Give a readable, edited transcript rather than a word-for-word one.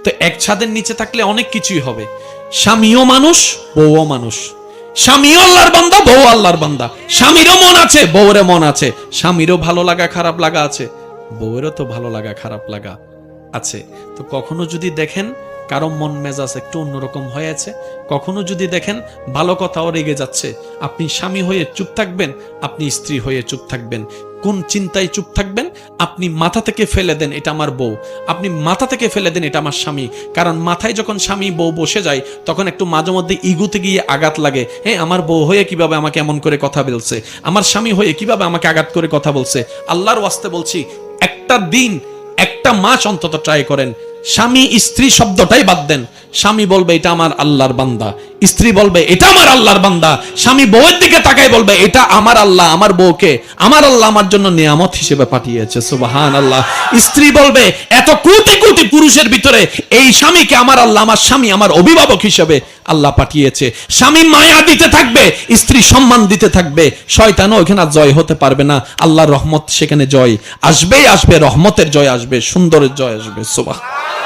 তো এক ছাদের নিচে থাকলে অনেক কিছুই হবে। স্বামীও মানুষ, বউও মানুষ। স্বামীও আল্লাহর বান্দা, বউ আল্লাহর বান্দা। স্বামীরও মন আছে, বউরের মন আছে। স্বামীরও ভালো লাগা খারাপ লাগা আছে, বউয়েরও তো ভালো লাগা খারাপ লাগা আছে। তো কখনো যদি দেখেন কারো মন মেজাজ একটু অন্যরকম হয়েছে, কখনো যদি দেখেন ভালো কথাও রেগে যাচ্ছে, আপনি স্বামী হয়ে চুপ থাকবেন, আপনি স্ত্রী হয়ে চুপ থাকবেন। কোন চিন্তায় চুপ থাকবেন? আপনি মাথা থেকে ফেলে দেন এটা আমার বউ, আপনি মাথা থেকে ফেলে দেন এটা আমার স্বামী। কারণ মাথায় যখন স্বামী বউ বসে যায় তখন একটু মাঝে মধ্যে ইগুতে গিয়ে আঘাত লাগে। হ্যাঁ, আমার বউ হয়ে কিভাবে আমাকে এমন করে কথা বলছে, আমার স্বামী হয়ে কিভাবে আমাকে আঘাত করে কথা বলছে। আল্লাহর ওয়াস্তে বলছি, একটা দিন, একটা মাস অন্তত ট্রাই করেন, স্বামী স্ত্রী শব্দটাই বাদ দেন। স্বামী বলবে এটা আমার আল্লাহর বান্দা, স্ত্রী বলবে এটা আমার আল্লাহর বান্দা। স্বামী বউয়ের দিকে তাকায় বলবে এটা আমার আল্লাহ, আমার বউকে আমার আল্লাহ আমার জন্য নিয়ামত হিসেবে পাঠিয়েছে, সুবহানাল্লাহ। স্ত্রী বলবে এত কোটি কোটি পুরুষের ভিতরে এই স্বামীকে আমার আল্লাহ, আমার স্বামী আমার অভিভাবক হিসেবে আল্লাহ পাঠিয়েছে। স্বামী মায়া দিতে থাকবে, স্ত্রী সম্মান দিতে থাকবে। শয়তানও ওখানে জয় হতে পারবে না। আল্লাহর রহমত সেখানে জয় আসবেই আসবে, রহমতের জয় আসবে, সুন্দরের জয় আসবে। সুবহানাল্লাহ।